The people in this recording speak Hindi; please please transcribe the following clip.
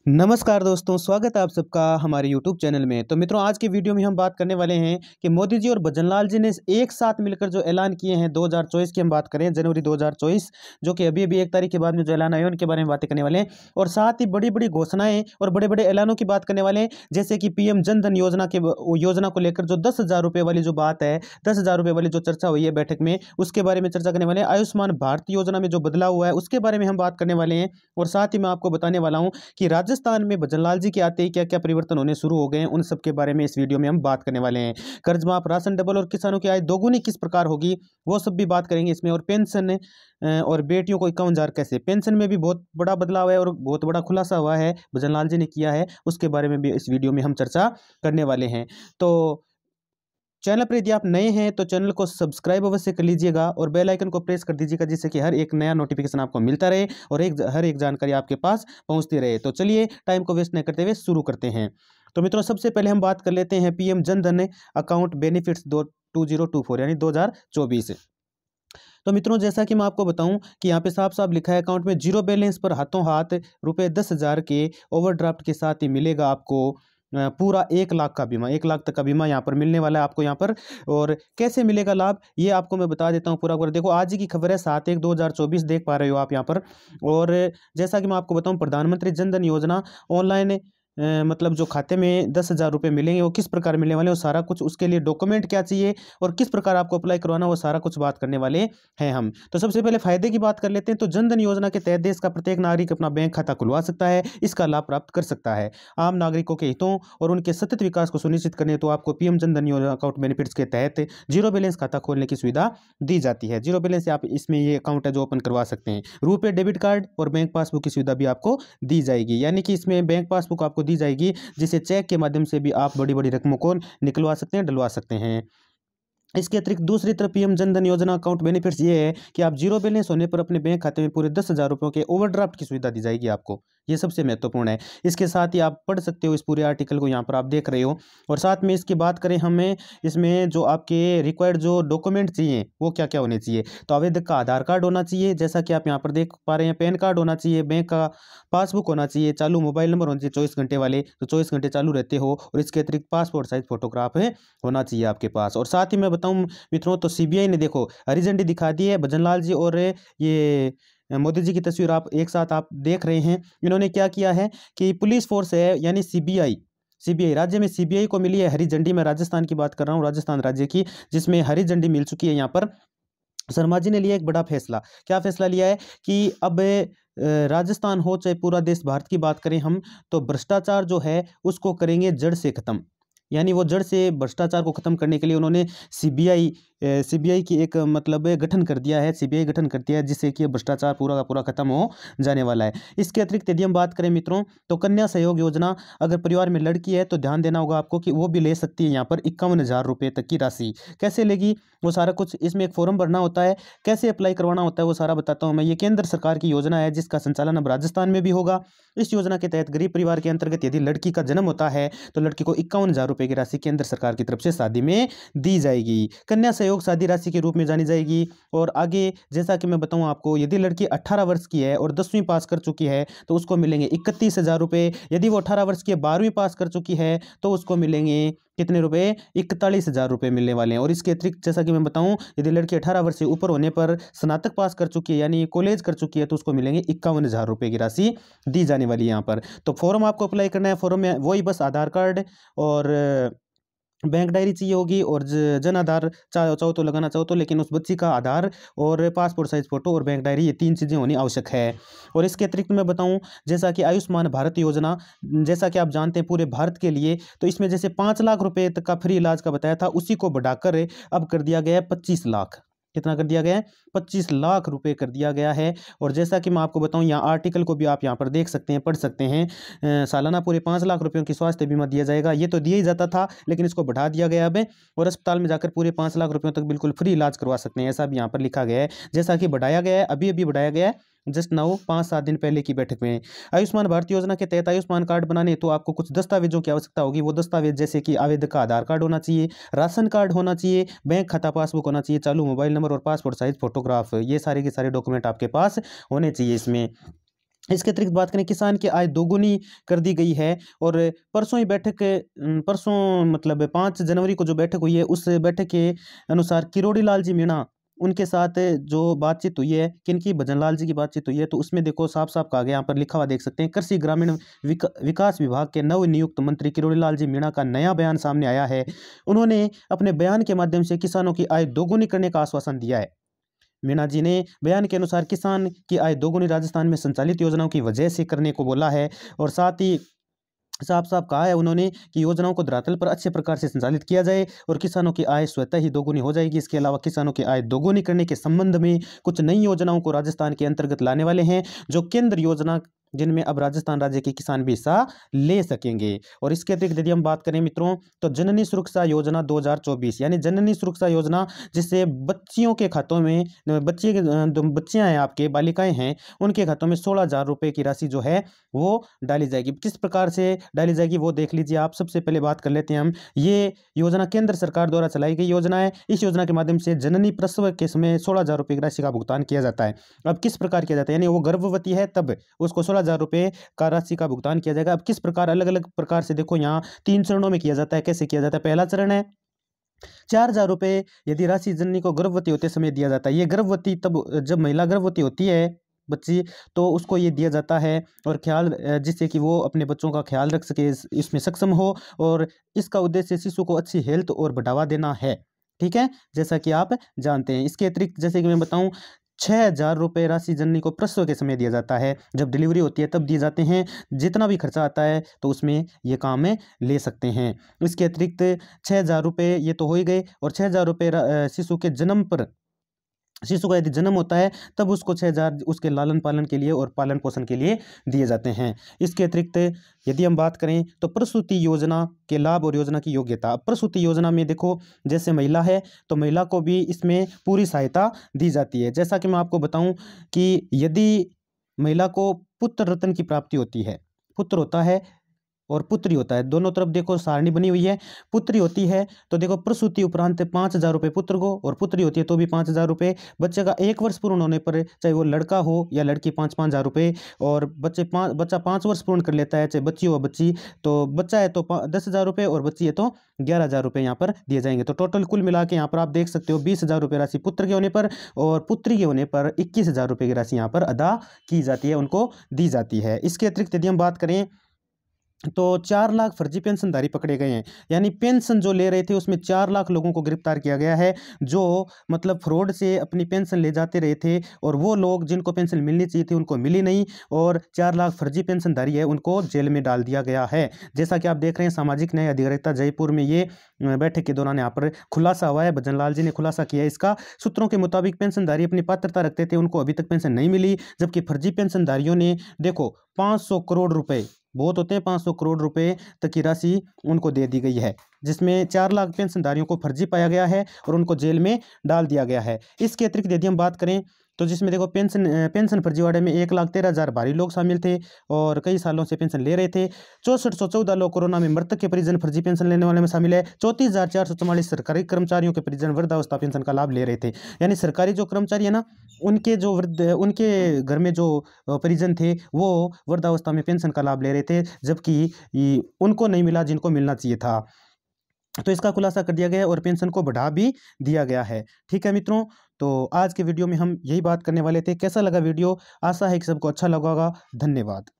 नमस्कार दोस्तों, स्वागत है आप सबका हमारे YouTube चैनल में। तो मित्रों, आज की वीडियो में हम बात करने वाले हैं कि मोदी जी और भजनलाल जी ने एक साथ मिलकर जो ऐलान किए हैं 2024 की हम बात करें, जनवरी 2024, जो कि अभी 1 तारीख के बाद में जो ऐलान आया उनके बारे में बातें करने वाले हैं। और साथ ही बड़ी-बड़ी घोषणाएं और बड़े-बड़े ऐलानों की बात करने वाले हैं, जैसे कि पीएम जन धन योजना के योजना को लेकर जो 10,000 रुपये वाली जो बात है, 10,000 रुपये वाली जो चर्चा हुई है बैठक में, उसके बारे में चर्चा करने वाले हैं। आयुष्मान भारत योजना में जो बदलाव हुआ है उसके बारे में हम बात करने वाले हैं। और साथ ही मैं आपको बताने वाला हूँ कि राजस्थान में भजनलाल जी के आते ही क्या क्या परिवर्तन होने शुरू हो गए हैं, उन सब के बारे में इस वीडियो में हम बात करने वाले हैं। कर्ज माफ, राशन डबल और किसानों की आय दोगुनी किस प्रकार होगी, वो सब भी बात करेंगे इसमें। और पेंशन और बेटियों को 51,000 कैसे, पेंशन में भी बहुत बड़ा बदलाव है और बहुत बड़ा खुलासा हुआ है, भजनलाल जी ने किया है, उसके बारे में भी इस वीडियो में हम चर्चा करने वाले हैं। तो चैनल पर यदि आप नए हैं तो चैनल को सब्सक्राइब अवश्य कर लीजिएगा और बेल आइकन को प्रेस कर दीजिएगा, जिससे कि हर एक नया नोटिफिकेशन आपको मिलता रहे और हर एक जानकारी आपके पास पहुंचती रहे। तो चलिए, टाइम को वेस्ट नहीं करते हुए शुरू करते हैं। तो मित्रों, सबसे पहले हम बात कर लेते हैं PM Jan Dhan account benefits 2024 यानी 2024। तो मित्रों, जैसा कि मैं आपको बताऊं कि यहाँ पे साफ साफ लिखा है, अकाउंट में जीरो बैलेंस पर हाथों हाथ रुपये 10,000 के ओवरड्राफ्ट के साथ ही मिलेगा आपको पूरा 1 लाख का बीमा, 1 लाख तक का बीमा यहाँ पर मिलने वाला है आपको यहाँ पर। और कैसे मिलेगा लाभ, ये आपको मैं बता देता हूँ पूरा पूरा। देखो, आज की खबर है 7/1/2024, देख पा रहे हो आप यहाँ पर। और जैसा कि मैं आपको बताऊँ, प्रधानमंत्री जन धन योजना ऑनलाइन मतलब जो खाते में 10,000 रुपये मिलेंगे वो किस प्रकार मिलने वाले हैं, वो सारा कुछ, उसके लिए डॉक्यूमेंट क्या चाहिए और किस प्रकार आपको अप्लाई करवाना, वो सारा कुछ बात करने वाले हैं हम। तो सबसे पहले फायदे की बात कर लेते हैं। तो जन धन योजना के तहत देश का प्रत्येक नागरिक अपना बैंक खाता खुलवा सकता है, इसका लाभ प्राप्त कर सकता है। आम नागरिकों के हितों और उनके सतत विकास को सुनिश्चित करने तो आपको पीएम जन धन योजना अकाउंट बेनिफिट्स के तहत जीरो बैलेंस खाता खोलने की सुविधा दी जाती है। जीरो बैलेंस से आप इसमें ये अकाउंट है जो ओपन करवा सकते हैं। रुपए डेबिट कार्ड और बैंक पासबुक की सुविधा भी आपको दी जाएगी, यानी कि इसमें बैंक पासबुक आपको दी जाएगी, जिसे चेक के माध्यम से भी आप बड़ी बड़ी रकमों को निकलवा सकते हैं, डलवा सकते हैं। इसके अतिरिक्त दूसरी तरफ पीएम जन धन योजना अकाउंट बेनिफिट्स ये है कि आप जीरो बैलेंस होने पर अपने बैंक खाते में पूरे 10,000 रुपयों के ओवरड्राफ्ट की सुविधा दी जाएगी आपको, ये सबसे महत्वपूर्ण है। इसके साथ ही आप पढ़ सकते हो इस पूरे आर्टिकल को, यहाँ पर आप देख रहे हो। और साथ में इसकी बात करें हमें, इसमें जो आपके रिक्वायर्ड जो डॉक्यूमेंट चाहिए वो क्या क्या होने चाहिए। तो आवेदक का आधार कार्ड होना चाहिए, जैसा कि आप यहाँ पर देख पा रहे हैं, पैन कार्ड होना चाहिए, बैंक का पासबुक होना चाहिए, चालू मोबाइल नंबर होना चाहिए 24 घंटे वाले, तो 24 घंटे चालू रहते हो। और इसके अतिरिक्त पासपोर्ट साइज फोटोग्राफ है होना चाहिए आपके पास। और साथ ही मैं बताऊं मित्रों, तो सीबीआई ने देखो हरी झंडी दिखा दी है, भजनलाल जी और ये मोदी जी की तस्वीर आप एक साथ आप देख रहे हैं। इन्होंने क्या किया है कि पुलिस फोर्स है यानी सीबीआई, सीबीआई राज्य में सीबीआई को मिली है हरी झंडी। मैं राजस्थान की बात कर रहा हूँ, राजस्थान राज्य की, जिसमें हरी झंडी मिल चुकी है। यहाँ पर शर्मा जी ने लिया एक बड़ा फैसला। क्या फैसला लिया है कि अब राजस्थान हो चाहे पूरा देश भारत की बात करें हम, तो भ्रष्टाचार जो है उसको करेंगे जड़ से खत्म। यानी वो जड़ से भ्रष्टाचार को खत्म करने के लिए उन्होंने सीबीआई की एक मतलब गठन कर दिया है, सीबीआई गठन कर दिया है, जिससे कि भ्रष्टाचार पूरा का पूरा खत्म हो जाने वाला है। इसके अतिरिक्त यदि हम बात करें मित्रों, तो कन्या सहयोग योजना, अगर परिवार में लड़की है तो ध्यान देना होगा आपको कि वो भी ले सकती है यहाँ पर 51,000 रुपये तक की राशि। कैसे लेगी वो सारा कुछ, इसमें एक फॉर्म भरना होता है, कैसे अप्लाई करवाना होता है वो सारा बताता हूँ मैं। ये केंद्र सरकार की योजना है जिसका संचालन अब राजस्थान में भी होगा। इस योजना के तहत गरीब परिवार के अंतर्गत यदि लड़की का जन्म होता है तो लड़की को 51,000 रुपये की राशि केंद्र सरकार की तरफ से शादी में दी जाएगी। कन्या सहयोग शादी राशि के रूप में जानी जाएगी। और आगे जैसा कि मैं बताऊं आपको, यदि लड़की 18 वर्ष की है और 10वीं पास कर चुकी है तो उसको मिलेंगे 31,000 रुपये। यदि वो 18 वर्ष की 12वीं पास कर चुकी है तो उसको मिलेंगे कितने रुपए, 41,000 रुपये मिलने वाले हैं। और इसके अतिरिक्त जैसा कि मैं बताऊं, यदि लड़की 18 वर्ष से ऊपर होने पर स्नातक पास कर चुकी है यानी कॉलेज कर चुकी है तो उसको मिलेंगे 51,000 रुपये की राशि दी जाने वाली है यहाँ पर। तो फॉर्म आपको अप्लाई करना है, फॉर्म में वही बस आधार कार्ड और बैंक डायरी चाहिए होगी और जन आधार चाहो तो लगाना चाहो तो, लेकिन उस बच्ची का आधार और पासपोर्ट साइज फोटो और बैंक डायरी, ये 3 चीज़ें होनी आवश्यक है। और इसके अतिरिक्त मैं बताऊं, जैसा कि आयुष्मान भारत योजना, जैसा कि आप जानते हैं पूरे भारत के लिए, तो इसमें जैसे 5 लाख रुपए तक का फ्री इलाज का बताया था, उसी को बढ़ाकर अब कर दिया गया है 25 लाख। कितना कर दिया गया है, 25 लाख रुपए कर दिया गया है। और जैसा कि मैं आपको बताऊं, यहाँ आर्टिकल को भी आप यहाँ पर देख सकते हैं, पढ़ सकते हैं। सालाना पूरे 5 लाख रुपयों की स्वास्थ्य बीमा दिया जाएगा। ये तो दिया ही जाता था लेकिन इसको बढ़ा दिया गया अब, और अस्पताल में जाकर पूरे 5 लाख रुपयों तक बिल्कुल फ्री इलाज करवा सकते हैं, ऐसा भी यहाँ पर लिखा गया है। जैसा कि बढ़ाया गया है, अभी अभी बढ़ाया गया है, जस्ट नाउ 5-7 दिन पहले की बैठक में। आयुष्मान भारत योजना के तहत आयुष्मान कार्ड बनाने तो आपको कुछ दस्तावेजों की आवश्यकता होगी। वो दस्तावेज जैसे कि आवेदक का आधार कार्ड होना चाहिए, राशन कार्ड होना चाहिए, बैंक खाता पासबुक होना चाहिए, चालू मोबाइल नंबर और पासपोर्ट साइज फोटोग्राफ, ये सारे के सारे डॉक्यूमेंट आपके पास होने चाहिए इसमें। इसके अतिरिक्त बात करें, किसान की आय दोगुनी कर दी गई है। और परसों ही बैठक, परसों मतलब 5 जनवरी को जो बैठक हुई है, उस बैठक के अनुसार किरोड़ी लाल जी मीणा उनके साथ जो बातचीत हुई है, किनकी, भजन लाल जी की बातचीत हुई है, तो उसमें देखो साफ साफ कहा गया, यहाँ पर लिखा हुआ देख सकते हैं, कृषि ग्रामीण विकास विभाग के नव नियुक्त मंत्री किरोड़ी लाल जी मीणा का नया बयान सामने आया है। उन्होंने अपने बयान के माध्यम से किसानों की आय दोगुनी करने का आश्वासन दिया है। मीणा जी ने बयान के अनुसार किसान की आय दोगुनी राजस्थान में संचालित योजनाओं की वजह से करने को बोला है। और साथ ही साफ साफ कहा है उन्होंने कि योजनाओं को धरातल पर अच्छे प्रकार से संचालित किया जाए और किसानों की आय स्वतः ही दोगुनी हो जाएगी। इसके अलावा किसानों की आय दोगुनी करने के संबंध में कुछ नई योजनाओं को राजस्थान के अंतर्गत लाने वाले हैं, जो केंद्र योजना, जिनमें अब राजस्थान राज्य के किसान भी हिस्सा ले सकेंगे। और इसके अतिरिक्त यदि हम बात करें मित्रों, तो जननी सुरक्षा योजना 2024, यानी जननी सुरक्षा योजना, जिससे बच्चियों के खातों में, बच्चे जो बच्चियां हैं, आपके बालिकाएं हैं, उनके खातों में 16,000 रुपये की राशि जो है वो डाली जाएगी। किस प्रकार से डाली जाएगी वो देख लीजिए आप। सबसे पहले बात कर लेते हैं हम, ये योजना केंद्र सरकार द्वारा चलाई गई योजना है। इस योजना के माध्यम से जननी प्रसव के समय 16,000 रुपये की राशि का भुगतान किया जाता है। अब किस प्रकार किया जाता है, यानी वो गर्भवती है तब उसको 16,000 रुपये का राशि का भुगतान किया जाएगा। अब किस प्रकार, अलग अलग प्रकार से देखो, यहाँ 3 चरणों में किया जाता है। कैसे किया जाता है? पहला चरण है 4,000 रुपये यदि राशि जननी को गर्भवती होते समय दिया जाता है। ये गर्भवती तब, जब महिला गर्भवती होती है बच्ची, तो उसको ये दिया जाता है, और ख्याल, जिससे कि वो अपने बच्चों का ख्याल रख सके, इसमें सक्षम हो। और इसका उद्देश्य शिशु को अच्छी हेल्थ और बढ़ावा देना है। ठीक है, जैसा कि आप जानते हैं। इसके अतिरिक्त जैसे कि मैं बताऊं, 6,000 रुपये राशि जननी को प्रसव के समय दिया जाता है, जब डिलीवरी होती है तब दिए जाते हैं। जितना भी खर्चा आता है तो उसमें ये काम में ले सकते हैं। इसके अतिरिक्त 6,000 रुपये ये तो हो ही गए, और 6,000 रुपये शिशु के जन्म पर, शिशु का यदि जन्म होता है तब उसको 6,000 उसके लालन पालन के लिए और पालन पोषण के लिए दिए जाते हैं। इसके अतिरिक्त यदि हम बात करें, तो प्रसूति योजना के लाभ और योजना की योग्यता। प्रसूति योजना में देखो, जैसे महिला है तो महिला को भी इसमें पूरी सहायता दी जाती है। जैसा कि मैं आपको बताऊं कि यदि महिला को पुत्र रत्न की प्राप्ति होती है, पुत्र होता है और पुत्री होता है, दोनों तरफ देखो सारणी बनी हुई है। पुत्री होती है तो देखो प्रसूति उपरांत 5,000 रुपये पुत्र को, और पुत्री होती है तो भी 5,000 रुपये। बच्चे का 1 वर्ष पूर्ण होने पर, चाहे वो लड़का हो या लड़की, 5,000 रुपये। और बच्चा 5 वर्ष पूर्ण कर लेता है, चाहे बच्ची हो बच्ची, तो बच्चा है तो 10,000 रुपये, और बच्ची है तो 11,000 रुपये यहाँ पर दिए जाएंगे। तो टोटल कुल मिला के यहाँ पर आप देख सकते हो 20,000 रुपये राशि पुत्र के होने पर, और पुत्री के होने पर 21,000 रुपये की राशि यहाँ पर अदा की जाती है, उनको दी जाती है। इसके अतिरिक्त यदि हम बात करें, तो 4 लाख फर्जी पेंशनधारी पकड़े गए हैं। यानी पेंशन जो ले रहे थे उसमें 4 लाख लोगों को गिरफ्तार किया गया है, जो मतलब फ्रॉड से अपनी पेंशन ले जाते रहे थे, और वो लोग जिनको पेंशन मिलनी चाहिए थी उनको मिली नहीं, और 4 लाख फर्जी पेंशनधारी है उनको जेल में डाल दिया गया है। जैसा कि आप देख रहे हैं, सामाजिक न्याय अधिकारिता जयपुर में ये बैठक के दौरान यहाँ पर खुलासा हुआ है। भजन लाल जी ने खुलासा किया है इसका। सूत्रों के मुताबिक पेंशनधारी अपनी पात्रता रखते थे, उनको अभी तक पेंशन नहीं मिली, जबकि फर्जी पेंशनधारियों ने देखो 500 करोड़ रुपए, बहुत होते हैं, 500 करोड़ रुपए तक की राशि उनको दे दी गई है, जिसमें 4 लाख पेंशनधारियों को फर्जी पाया गया है और उनको जेल में डाल दिया गया है। इसके अतिरिक्त यदि हम बात करें, तो जिसमें देखो पेंशन फर्जीवाड़े में 1,13,000 भारी लोग शामिल थे और कई सालों से पेंशन ले रहे थे। 6414 लोग कोरोना में मृतक के परिजन फर्जी पेंशन लेने वाले में शामिल है। 34,444 सरकारी कर्मचारियों के परिजन वृद्धावस्था पेंशन का लाभ ले रहे थे। यानी सरकारी जो कर्मचारी है ना, उनके जो उनके घर में जो परिजन थे वो वृद्धावस्था में पेंशन का लाभ ले रहे थे, जबकि उनको नहीं मिला जिनको मिलना चाहिए था। तो इसका खुलासा कर दिया गया है और पेंशन को बढ़ा भी दिया गया है। ठीक है मित्रों, तो आज के वीडियो में हम यही बात करने वाले थे। कैसा लगा वीडियो? आशा है कि सबको अच्छा लगा होगा। धन्यवाद।